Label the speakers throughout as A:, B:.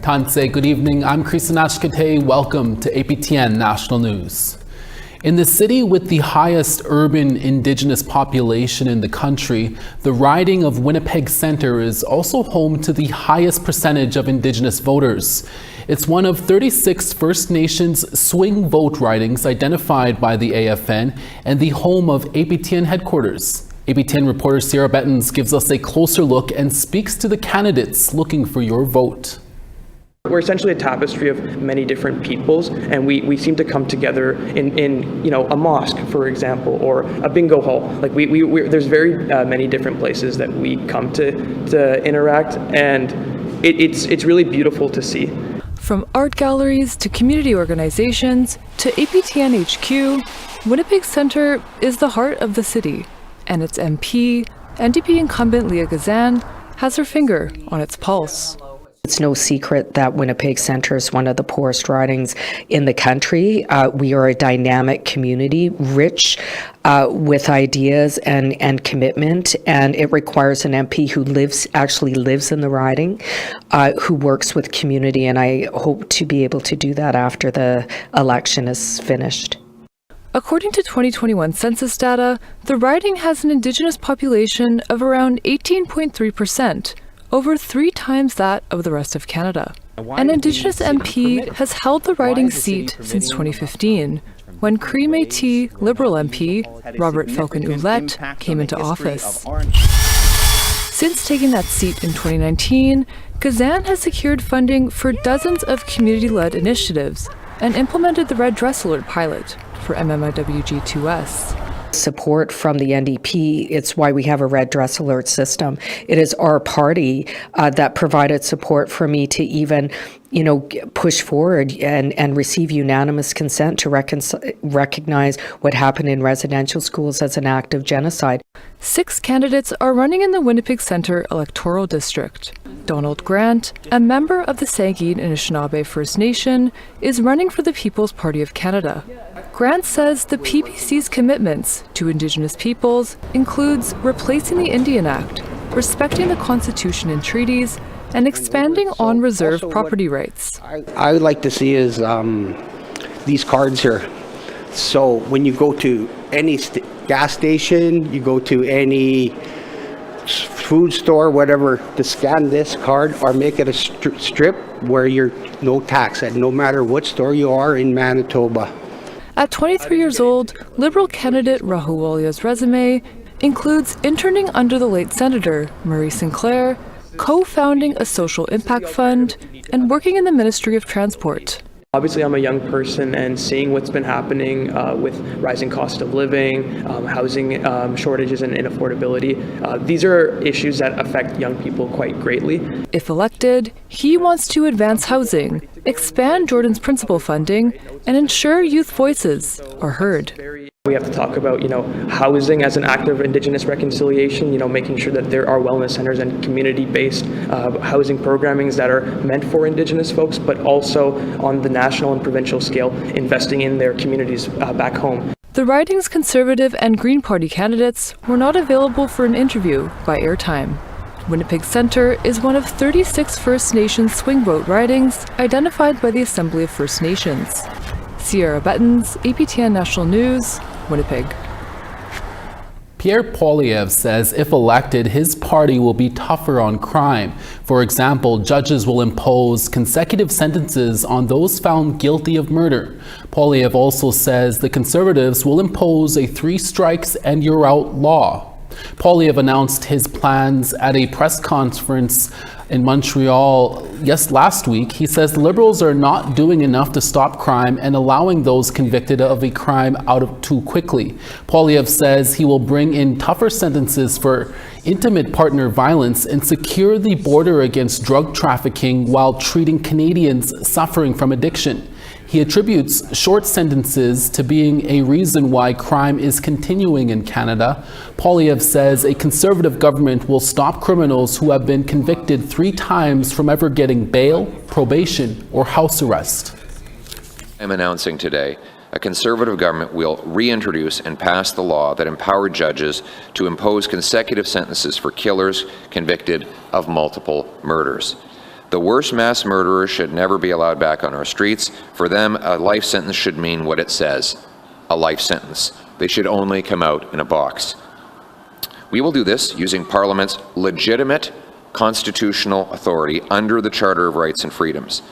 A: Tanse, good evening. I'm Krisanash Kate. Welcome to APTN National News. In the city with the highest urban Indigenous population in the country, the riding of Winnipeg Centre is also home to the highest percentage of Indigenous voters. It's one of 36 First Nations swing vote ridings identified by the AFN and the home of APTN headquarters. APTN reporter Sierra Bettens gives us a closer look and speaks to the candidates looking for your vote.
B: We're essentially a tapestry of many different peoples, and we seem to come together in a mosque, for example, or a bingo hall. Like there's very many different places that we come to interact, and it's really beautiful to see.
C: From art galleries to community organizations to APTN HQ, Winnipeg Centre is the heart of the city, and its MP, NDP incumbent Leah Gazan, has her finger on its pulse.
D: It's no secret that Winnipeg Centre is one of the poorest ridings in the country. We are a dynamic community, rich with ideas and commitment, and it requires an MP who actually lives in the riding, who works with community, and I hope to be able to do that after the election is finished.
C: According to 2021 census data, the riding has an Indigenous population of around 18.3%. over 3 times that of the rest of Canada. An Indigenous MP has held the riding seat since 2015, when Cree Métis Liberal MP Robert Falcon-Ouellette came into office. Since taking that seat in 2019, Gazan has secured funding for dozens of community-led initiatives and implemented the Red Dress Alert pilot for MMIWG2S.
D: Support from the NDP. It's why we have a red dress alert system. It is our party that provided support for me to even, push forward and receive unanimous consent to recognize what happened in residential schools as an act of genocide.
C: 6 candidates are running in the Winnipeg Centre electoral district. Donald Grant, a member of the Saugeen Anishinaabe First Nation, is running for the People's Party of Canada. Grant says the PPC's commitments to Indigenous peoples includes replacing the Indian Act, respecting the Constitution and treaties, and expanding on reserved property rights.
E: I would like to see is these cards here. So when you go to any gas station, you go to any food store, whatever, to scan this card or make it a strip where you're no tax at no matter what store you are in Manitoba.
C: At 23 years old, Liberal candidate Rahul Walia's resume includes interning under the late Senator Murray Sinclair, co-founding a social impact fund, and working in the Ministry of Transport.
B: Obviously, I'm a young person, and seeing what's been happening with rising cost of living, housing shortages and inaffordability, these are issues that affect young people quite greatly. If
C: elected, he wants to advance housing, expand Jordan's principal funding, and ensure youth voices are heard.
B: We have to talk about, housing as an act of Indigenous reconciliation, making sure that there are wellness centers and community-based housing programmings that are meant for Indigenous folks, but also on the national and provincial scale, investing in their communities back home.
C: The riding's Conservative and Green Party candidates were not available for an interview by airtime. Winnipeg Centre is one of 36 First Nations swing vote ridings identified by the Assembly of First Nations. Sierra Bettens, APTN National News, Winnipeg.
A: Pierre Poilievre says if elected, his party will be tougher on crime. For example, judges will impose consecutive sentences on those found guilty of murder. Poilievre also says the Conservatives will impose a 3 strikes and you're out law. Poilievre announced his plans at a press conference in Montreal last week. He says the Liberals are not doing enough to stop crime and allowing those convicted of a crime out too quickly. Poilievre says he will bring in tougher sentences for intimate partner violence and secure the border against drug trafficking while treating Canadians suffering from addiction. He attributes short sentences to being a reason why crime is continuing in Canada. Poilievre says a Conservative government will stop criminals who have been convicted 3 times from ever getting bail, probation, or house arrest.
F: I'm announcing today a Conservative government will reintroduce and pass the law that empowered judges to impose consecutive sentences for killers convicted of multiple murders. The worst mass murderers should never be allowed back on our streets. For them, a life sentence should mean what it says, a life sentence. They should only come out in a box. We will do this using Parliament's legitimate constitutional authority under the Charter of Rights and Freedoms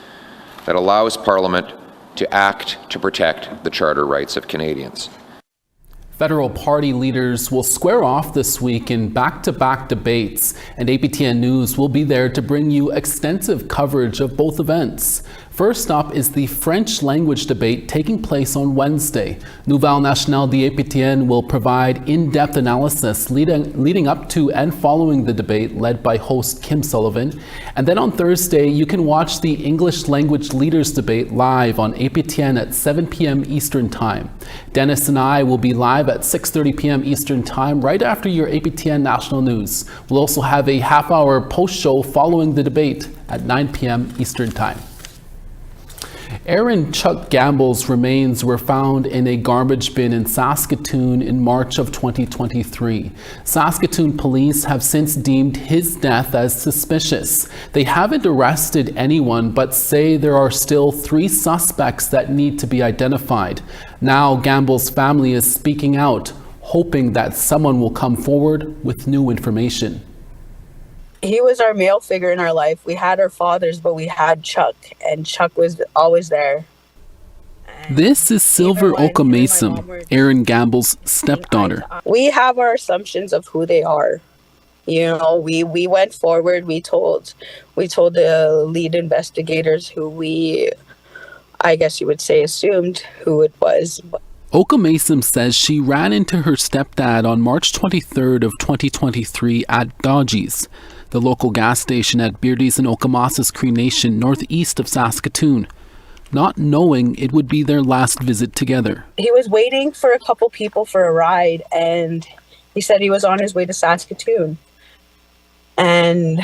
F: that allows Parliament to act to protect the charter rights of Canadians.
A: Federal party leaders will square off this week in back-to-back debates, and APTN News will be there to bring you extensive coverage of both events. First up is the French language debate taking place on Wednesday. Nouvelle Nationale de APTN will provide in-depth analysis leading up to and following the debate led by host Kim Sullivan. And then on Thursday, you can watch the English language leaders debate live on APTN at 7 p.m. Eastern Time. Dennis and I will be live at 6:30 p.m. Eastern Time right after your APTN National News. We'll also have a half-hour post-show following the debate at 9 p.m. Eastern Time. Aaron Chuck Gamble's remains were found in a garbage bin in Saskatoon in March of 2023. Saskatoon police have since deemed his death as suspicious. They haven't arrested anyone, but say there are still 3 suspects that need to be identified. Now Gamble's family is speaking out, hoping that someone will come forward with new information.
G: He was our male figure in our life. We had our fathers, but we had Chuck, and Chuck was always there.
A: This is Silver Okamasom, Aaron Gamble's stepdaughter.
G: We have our assumptions of who they are. You know, we went forward. We told the lead investigators who I guess you would say, assumed who it was.
A: Okamasom says she ran into her stepdad on March 23rd of 2023 at Dodgy's, the local gas station at Beardy's and Okamasas Cree Nation, northeast of Saskatoon, not knowing it would be their last visit together.
G: He was waiting for a couple people for a ride, and he said he was on his way to Saskatoon. And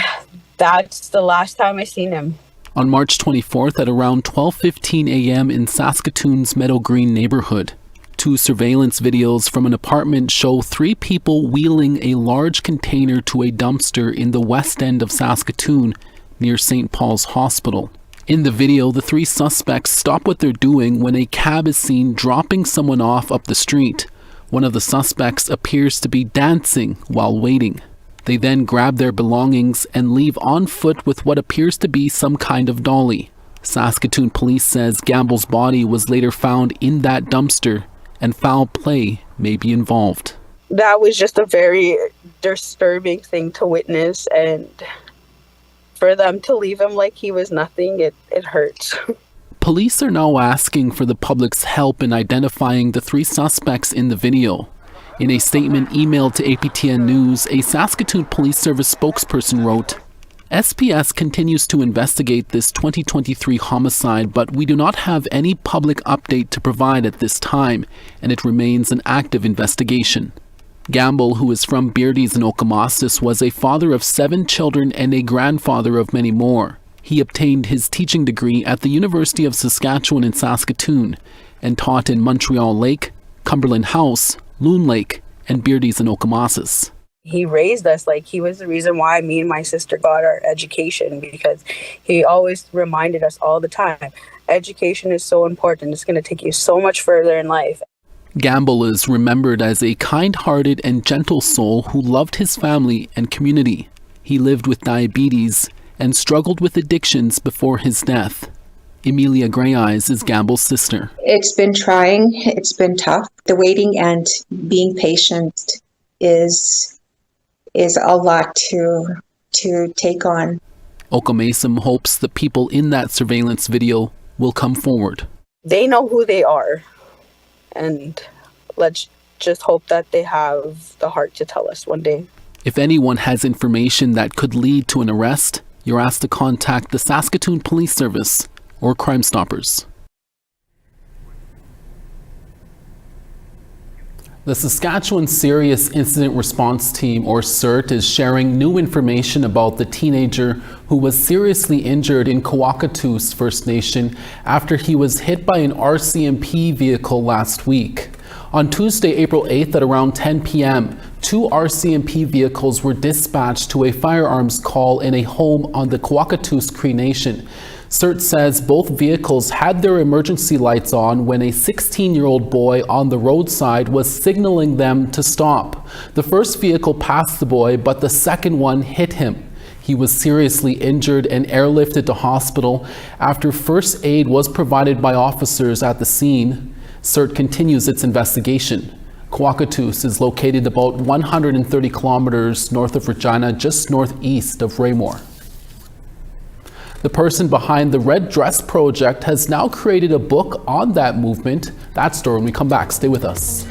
G: that's the last time I seen him.
A: On March 24th at around 12:15 a.m. in Saskatoon's Meadow Green neighborhood, 2 surveillance videos from an apartment show 3 people wheeling a large container to a dumpster in the west end of Saskatoon near St. Paul's Hospital. In the video, the 3 suspects stop what they're doing when a cab is seen dropping someone off up the street. One of the suspects appears to be dancing while waiting. They then grab their belongings and leave on foot with what appears to be some kind of dolly. Saskatoon police says Gamble's body was later found in that dumpster, and foul play may be involved.
G: That was just a very disturbing thing to witness, and for them to leave him like he was nothing, it hurts.
A: Police are now asking for the public's help in identifying the 3 suspects in the video. In a statement emailed to APTN News, a Saskatoon Police Service spokesperson wrote, "SPS continues to investigate this 2023 homicide, but we do not have any public update to provide at this time, and it remains an active investigation." Gamble, who is from Beardy's and Okamasas, was a father of 7 children and a grandfather of many more. He obtained his teaching degree at the University of Saskatchewan in Saskatoon and taught in Montreal Lake, Cumberland House, Loon Lake, and Beardy's and Okamasas.
G: He raised us, like he was the reason why me and my sister got our education, because he always reminded us all the time, education is so important. It's going to take you so much further in life.
A: Gamble is remembered as a kind-hearted and gentle soul who loved his family and community. He lived with diabetes and struggled with addictions before his death. Emilia Greyeyes is Gamble's sister.
H: It's been trying. It's been tough. The waiting and being patient is a lot to take on.
A: Okamasom hopes the people in that surveillance video will come forward.
G: They know who they are, and let's just hope that they have the heart to tell us one day.
A: If anyone has information that could lead to an arrest, you're asked to contact the Saskatoon Police Service or Crime Stoppers. The Saskatchewan Serious Incident Response Team, or CERT, is sharing new information about the teenager who was seriously injured in Kawacatoose First Nation after he was hit by an RCMP vehicle last week. On Tuesday, April 8th at around 10 p.m., 2 RCMP vehicles were dispatched to a firearms call in a home on the Kawacatoose Cree Nation. CERT says both vehicles had their emergency lights on when a 16-year-old boy on the roadside was signaling them to stop. The first vehicle passed the boy, but the second one hit him. He was seriously injured and airlifted to hospital after first aid was provided by officers at the scene. CERT continues its investigation. Kawacatoose is located about 130 kilometers north of Regina, just northeast of Raymore. The person behind the Red Dress Project has now created a book on that movement. That story when we come back. Stay with us.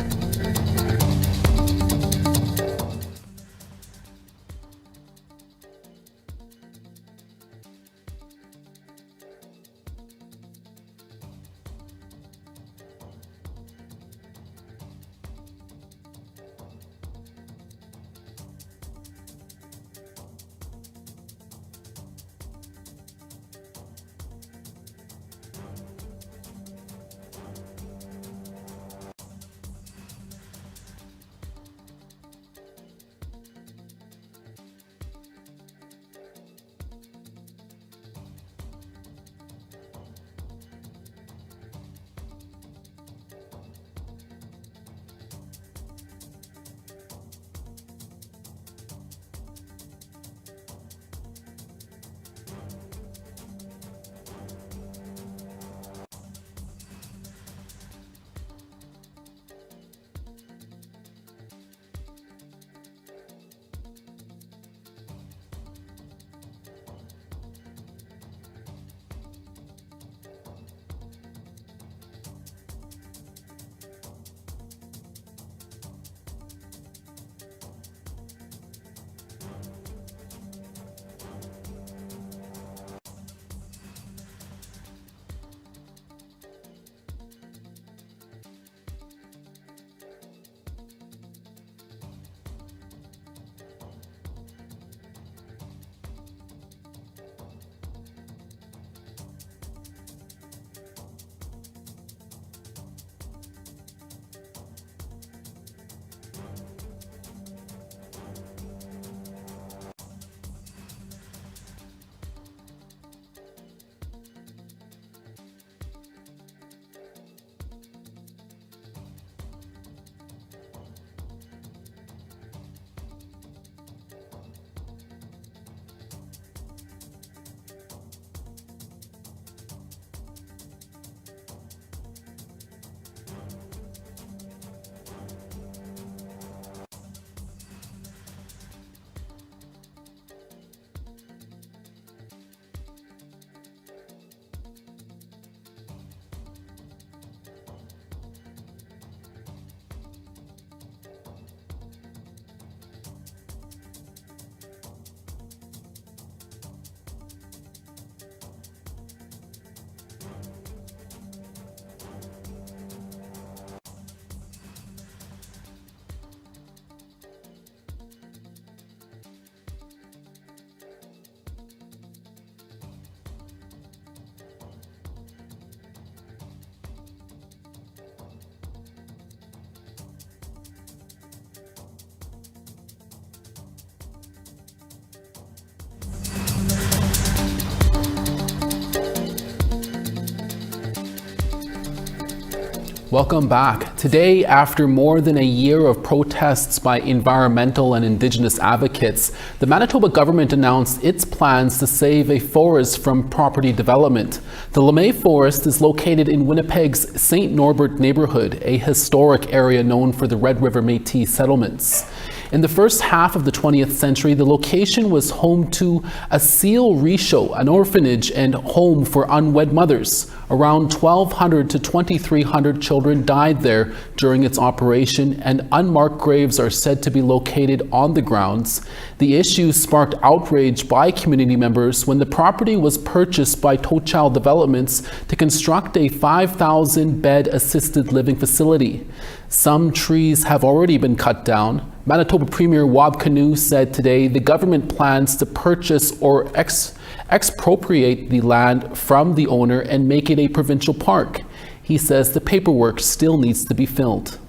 A: Welcome back. Today, after more than a year of protests by environmental and Indigenous advocates, the Manitoba government announced its plans to save a forest from property development. The Lemay Forest is located in Winnipeg's St. Norbert neighborhood, a historic area known for the Red River Métis settlements. In the first half of the 20th century, the location was home to a seal reshow, an orphanage and home for unwed mothers. Around 1,200 to 2,300 children died there during its operation, and unmarked graves are said to be located on the grounds. The issue sparked outrage by community members when the property was purchased by Tochild Developments to construct a 5,000-bed assisted living facility. Some trees have already been cut down. Manitoba Premier Kawacatoose said today the government plans to purchase or expropriate the land from the owner and make it a provincial park. He says the paperwork still needs to be filled.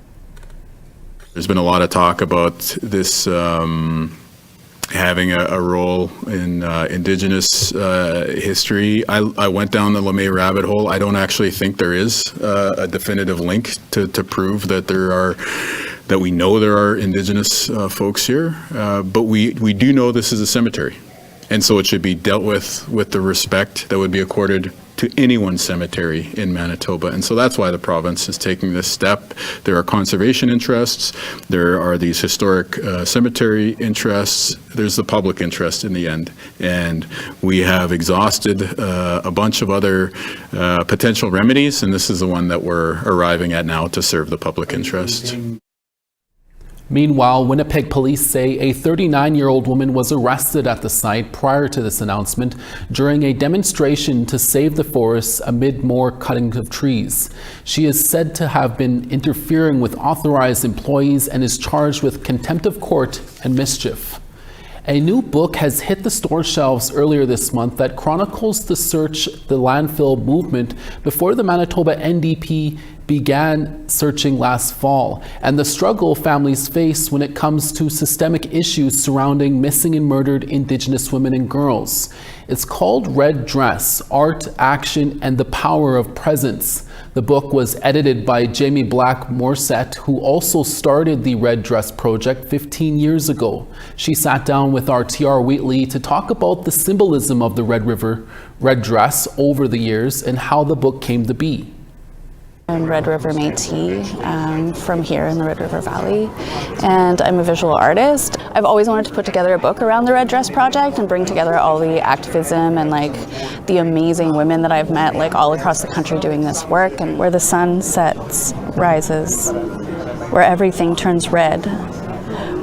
I: There's been a lot of talk about this having a role in Indigenous history. I went down the LeMay rabbit hole. I don't actually think there is a definitive link to prove that that we know there are Indigenous folks here, but we do know this is a cemetery. And so it should be dealt with the respect that would be accorded to anyone's cemetery in Manitoba. And so that's why the province is taking this step. There are conservation interests, there are these historic cemetery interests, there's the public interest in the end. And we have exhausted a bunch of other potential remedies, and this is the one that we're arriving at now to serve the public interest.
A: Meanwhile, Winnipeg police say a 39-year-old woman was arrested at the site prior to this announcement during a demonstration to save the forests amid more cutting of trees. She is said to have been interfering with authorized employees and is charged with contempt of court and mischief. A new book has hit the store shelves earlier this month that chronicles the Search the Landfill movement before the Manitoba NDP began searching last fall, and the struggle families face when it comes to systemic issues surrounding missing and murdered Indigenous women and girls. It's called Red Dress: Art, Action, and the Power of Presence. The book was edited by Jamie Black-Morset, who also started the Red Dress project 15 years ago. She sat down with our TR Wheatley to talk about the symbolism of the Red Dress over the years and how the book came to be.
J: I'm Red River Métis, from here in the Red River Valley, and I'm a visual artist. I've always wanted to put together a book around the Red Dress Project and bring together all the activism and the amazing women that I've met all across the country doing this work, and where the sun sets, rises, where everything turns red,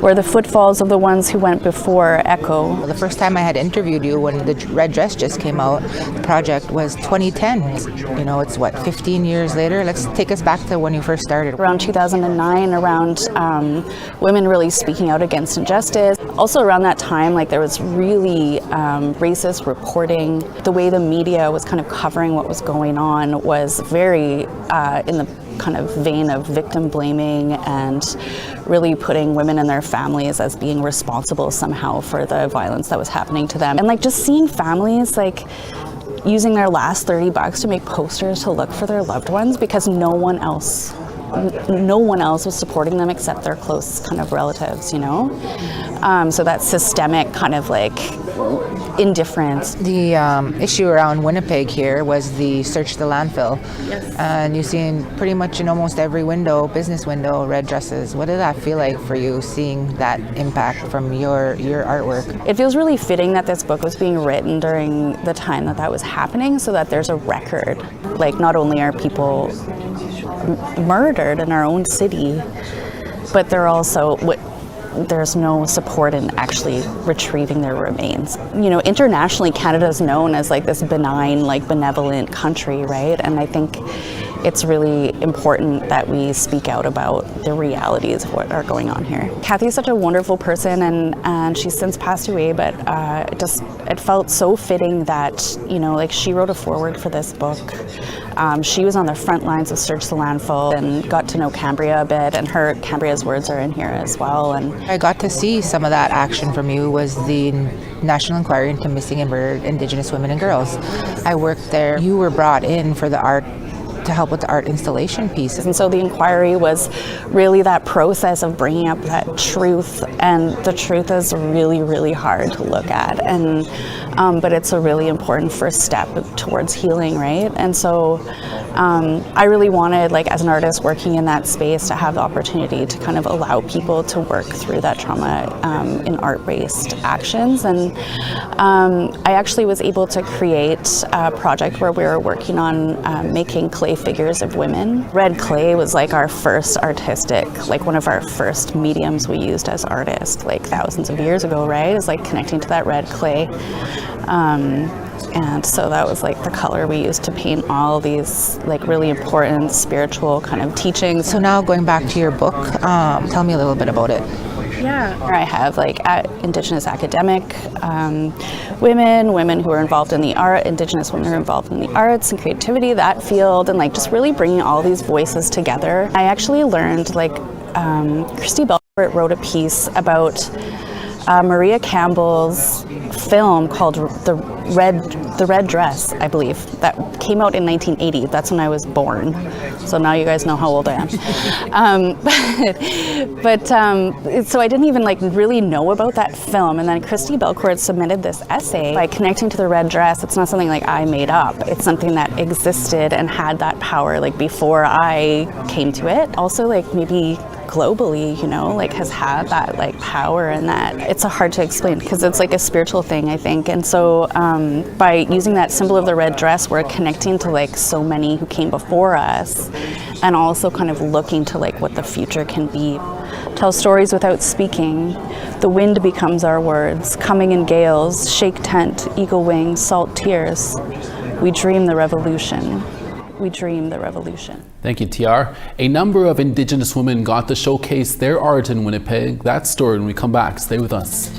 J: where the footfalls of the ones who went before echo.
K: The first time I had interviewed you when the Red Dress just came out, the project was 2010. It's 15 years later? Let's take us back to when you first started.
J: Around 2009, around women really speaking out against injustice. Also around that time, there was really racist reporting. The way the media was kind of covering what was going on was very in the kind of vein of victim blaming and really putting women and their families as being responsible somehow for the violence that was happening to them. And just seeing families using their last $30 to make posters to look for their loved ones because no one else was supporting them except their close kind of relatives, so that systemic kind of indifference.
K: The issue around Winnipeg here was the Search the Landfill. Yes. And you've seen pretty much in almost every window, business window, red dresses. What did that feel like for you, seeing that impact from your artwork?
J: It feels really fitting that this book was being written during the time that was happening, so that there's a record. Not only are people murdered in our own city, but they're also there's no support in actually retrieving their remains. Internationally, Canada is known as this benign, benevolent country, right? And I think it's really important that we speak out about the realities of what are going on here. Kathy is such a wonderful person, and she's since passed away, but it felt so fitting that, she wrote a foreword for this book. She was on the front lines of Search the Landfill and got to know Cambria a bit, and Cambria's words are in here as well. And
K: I got to see some of that action from you was the National Inquiry into Missing and Murdered Indigenous Women and Girls. I worked there. You were brought in for the art to help with the art installation piece.
J: And so the inquiry was really that process of bringing up that truth, and the truth is really, really hard to look at, and but it's a really important first step towards healing, right? And so I really wanted, as an artist working in that space, to have the opportunity to kind of allow people to work through that trauma in art-based actions. And I actually was able to create a project where we were working on making clay figures of women. Red clay was our first artistic, one of our first mediums we used as artists, thousands of years ago, right? Is connecting to that red clay. And so that was the color we used to paint all these really important spiritual kind of teachings.
K: So now going back to your book, tell me a little bit about it.
J: Yeah, I have Indigenous academic women who are involved in the art, Indigenous women who are involved in the arts and creativity, that field, and just really bringing all these voices together. I actually learned Christy Belcourt wrote a piece about Maria Campbell's film called The Red Dress, I believe, that came out in 1980. That's when I was born. So now you guys know how old I am. So I didn't even really know about that film. And then Christy Belcourt submitted this essay by connecting to the red dress. It's not something I made up. It's something that existed and had that power before I came to it. Also maybe globally, has had that power, and that it's hard to explain because it's a spiritual thing, I think. And so by using that symbol of the red dress, we're connecting to so many who came before us, and also kind of looking to what the future can be. Tell stories without speaking. The wind becomes our words, coming in gales, shake tent, eagle wings, salt tears. We dream the revolution. We dream the revolution.
A: Thank you, TR. A number of Indigenous women got to showcase their art in Winnipeg. That story when we come back. Stay with us.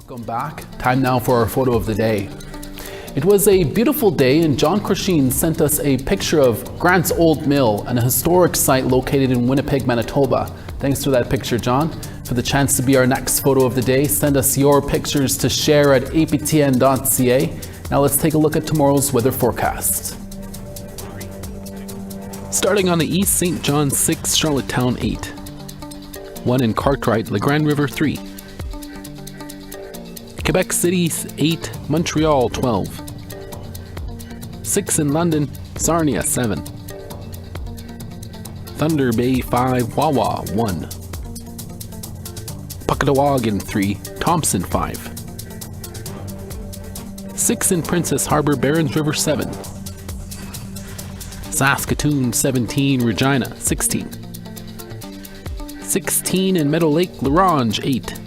A: Welcome back. Time now for our photo of the day. It was a beautiful day and John Crusheen sent us a picture of Grant's Old Mill, an historic site located in Winnipeg, Manitoba. Thanks for that picture, John. For the chance to be our next photo of the day, send us your pictures to share at aptn.ca. Now let's take a look at tomorrow's weather forecast. Starting on the east, St. John 6, Charlottetown 8. 1 in Cartwright, La Grande River 3. Quebec City 8, Montreal 12. 6 in London, Sarnia 7. Thunder Bay 5, Wawa 1. Puckatawagan 3, Thompson 5. 6 in Princess Harbor, Barons River 7. Saskatoon 17, Regina 16. 16 in Meadow Lake, La Ronge 8.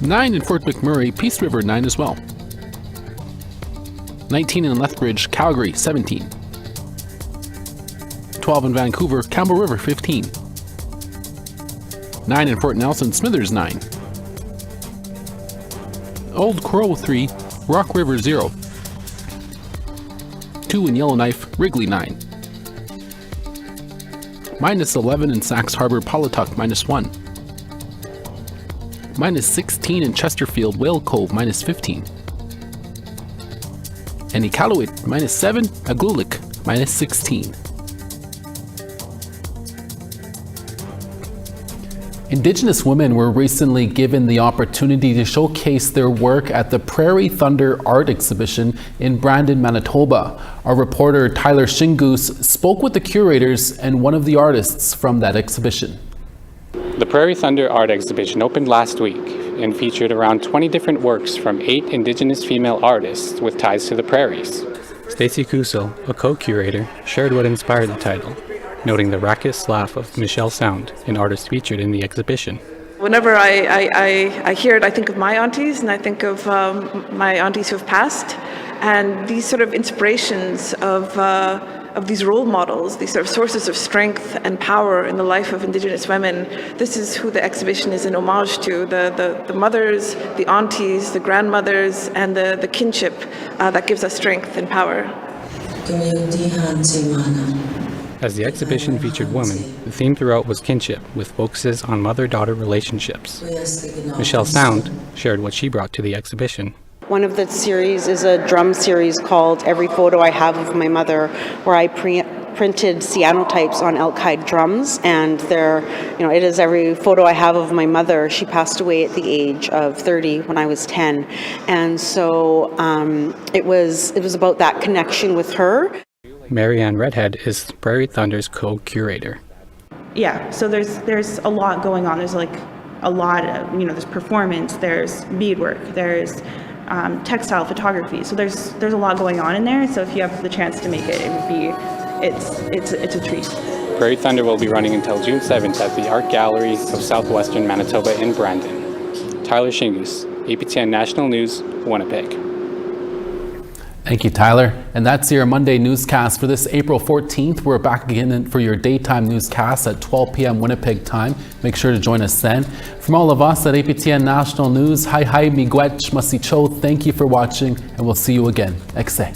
A: 9 in Fort McMurray, Peace River 9 as well. 19 in Lethbridge, Calgary 17. 12 in Vancouver, Campbell River 15. 9 in Fort Nelson, Smithers 9. Old Crow 3, Rock River 0. 2 in Yellowknife, Wrigley 9. Minus 11 in Sax Harbor, Polituck -1. Minus 16 in Chesterfield, Whale Cove minus 15. And Iqaluit -7, Aglulik -16. Indigenous women were recently given the opportunity to showcase their work at the Prairie Thunder Art Exhibition in Brandon, Manitoba. Our reporter Tyler Shingoose spoke with the curators and one of the artists from that exhibition.
L: The Prairie Thunder Art Exhibition opened last week and featured around 20 different works from 8 Indigenous female artists with ties to the prairies. Stacey Kusel, a co-curator, shared what inspired the title, noting the raucous laugh of Michelle Sound, an artist featured in the exhibition.
M: Whenever I hear it, I think of my aunties, and I think of my aunties who have passed, and these sort of inspirations of these role models, these sort of sources of strength and power in the life of Indigenous women. This is who the exhibition is an homage to, the mothers, the aunties, the grandmothers, and the kinship that gives us strength and power.
L: As the exhibition featured women, the theme throughout was kinship, with focuses on mother-daughter relationships. Michelle Sound shared what she brought to the exhibition.
N: One of the series is a drum series called Every Photo I Have of My Mother, where I printed cyanotypes on elk hide drums, and it is every photo I have of my mother. She passed away at the age of 30 when I was 10, and so it was about that connection with her.
L: Marianne Redhead is Prairie Thunder's co-curator.
O: Yeah, so there's a lot going on. There's like a lot of, there's performance, there's beadwork, there's textile photography. So there's a lot going on in there. So if you have the chance to make it, it's a treat.
L: Prairie Thunder will be running until June 7th at the Art Gallery of Southwestern Manitoba in Brandon. Tyler Shingoose, APTN National News, Winnipeg.
A: Thank you, Tyler. And that's your Monday newscast for this April 14th. We're back again for your daytime newscast at 12 p.m. Winnipeg time. Make sure to join us then. From all of us at APTN National News, hi miigwech masicho. Thank you for watching, and we'll see you again. Exe.